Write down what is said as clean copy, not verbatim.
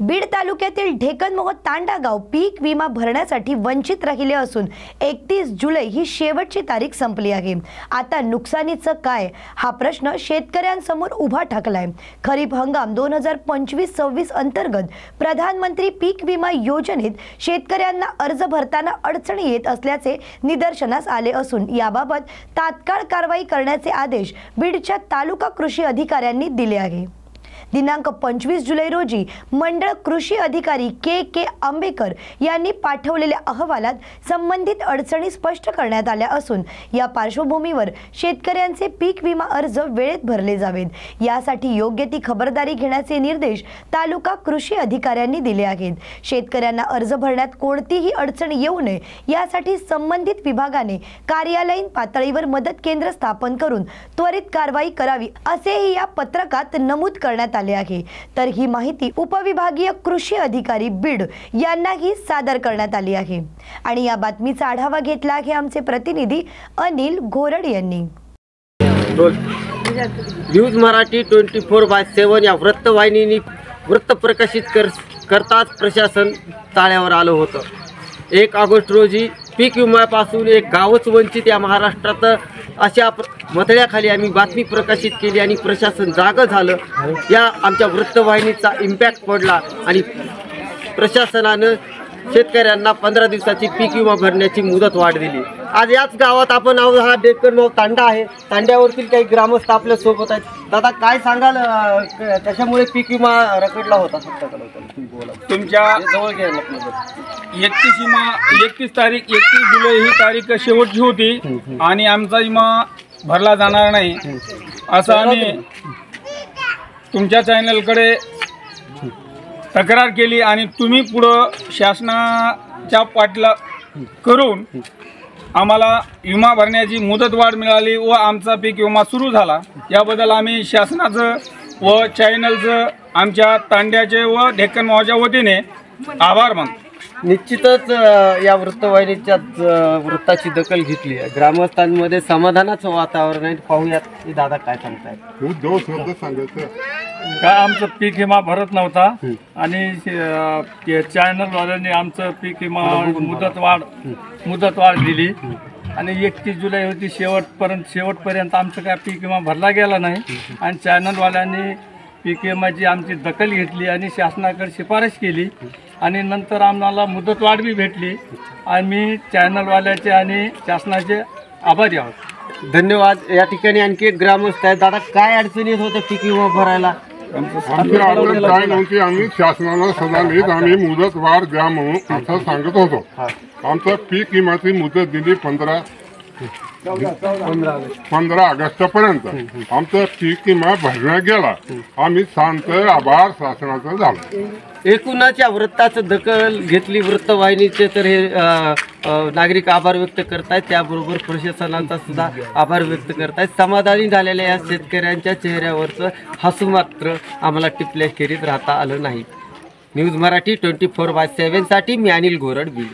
बीड तालुक्यातील ढेकनमोह तांडा गाव पीक विमा भरण्यासाठी वंचित राहिले असून 31 जुलै ही शेवटची तारीख संपली आहे। आता नुकसानीचं काय हा प्रश्न शेतकऱ्यांसमोर उभा ठाकलाय। खरीप हंगाम 2025-26 अंतर्गत प्रधानमंत्री पीक विमा योजनेत शेतकऱ्यांना अर्ज भरताना अडचणी येत असल्याचे निदर्शनास आले असून याबाबत तात्काळ कारवाई करण्याचे आदेश बीडच्या तालुका कृषी अधिकाऱ्यांनी दिले आहे। दिनांक 25 जुलै रोजी मंडळ कृषी अधिकारी के आंबेकर यांनी पाठवलेल्या अहवालात संबंधित अडचणी स्पष्ट करण्यात आल्या असून या पार्श्वभूमीवर शेतकऱ्यांचे पीक विमा अर्ज वेळेत भरले जावेत यासाठी योग्य ती खबरदारी घेण्याचे निर्देश तालुका कृषी अधिकाऱ्यांनी दिले आहेत। शेतकऱ्यांना अर्ज भरण्यात कोणतीही अडचण येऊ नये यासाठी संबंधित विभागाने कार्यालयीन पातळीवर मदत केंद्र स्थापन करून त्वरित कारवाई करावी असेही या पत्रकात नमूद करण्यात आले आहे। तर ही माहिती उपविभागीय कृषी अधिकारी बीड यांनाही सादर करण्यात आली आहे आणि या बातमीचा आढावा घेतला आहे आमचे प्रतिनिधी अनिल घोरड यांनी। न्यूज मराठी 24/7 या वृत्तवाहिनीने वृत्त प्रकाशित करताच प्रशासन ताळ्यावर आलं होतं। 1 ऑगस्ट रोजी पीक विम्यापासून एक गावच वंचित या महाराष्ट्रात अशा मथळ्याखाली आम्ही बातमी प्रकाशित केली आणि प्रशासन जागं झालं। या आमच्या वृत्तवाहिनीचा इम्पॅक्ट पडला आणि प्रशासनानं शेतकऱ्यांना 15 दिवसाची पीक विमा भरण्याची मुदत वाढ दिली। आज याच गावात आपण आहोत। हा ढेकनमोह तांडा आहे। तांड्यावरतील काही ग्रामस्थ आपल्या सोबत आहेत। दादा काय सांगाल, कशामुळे पीक विमा रखडला होता? तुमच्या जवळ घ्यायला 31 जुलै ही तारीख शेवटची होती आणि आमचा विमा भरला जाणार नाही असं आम्ही तुमच्या चॅनलकडे तक्रार केली आणि तुम्ही पुढं शासनाच्या पाठला करून आम्हाला विमा भरण्याची मुदतवाढ मिळाली व आमचा पीक विमा सुरू झाला। याबद्दल आम्ही शासनाचं व चॅनलचं आमच्या तांड्याचे व ढेकनमोहच्या वतीने आभार मानतो। निश्चितच या वृत्तवाहिनीच्या वृत्ताची दखल घेतली आहे। ग्रामस्थांमध्ये समाधानाचं वातावरण आहे। पाहूयात की दादा काय सांगतायत। का आमचं पीक विमा भरत नव्हता आणि चॅनलवाल्यांनी आमचं पीक विमा मुदतवाढ दिली आणि 31 जुलै होती शेवटपर्यंत आमचं काय पीक विमा भरला गेला नाही आणि चॅनलवाल्यांनी पीक विम्याची आमची दखल घेतली आणि शासनाकडे शिफारस केली आणि नंतर आम्हाला मुदतवाढ बी भेटली। आम्ही चॅनलवाल्याचे आणि शासनाचे आभारी आहोत। धन्यवाद। या ठिकाणी आणखी एक ग्रामस्थ आहे। दादा काय अडचणी होतं पीक विमा भरायला? आमची अडचण काय नव्हती। आम्ही शासनाला सदानीच आम्ही मुदतवाढ द्या म्हणून असं सांगत होतो। आमचं पीक विम्याची मुदत दिली 15 ऑगस्टपर्यंत आमचा पीक विमा भरण्यात गेला। आम्ही शांत आभार शासनाचं झालं। एकूणच या वृत्ताचं दखल घेतली वृत्तवाहिनीचे तर हे नागरिक आभार व्यक्त करतायत, त्याबरोबर प्रशासनाचा सुद्धा आभार व्यक्त करतायत। समाधानी झालेल्या या शेतकऱ्यांच्या चेहऱ्यावरचं हसू मात्र आम्हाला टिपल्याखेरीज राहता आलं नाही। न्यूज मराठी 24/7 साठी मी अनिल घोरड बीड।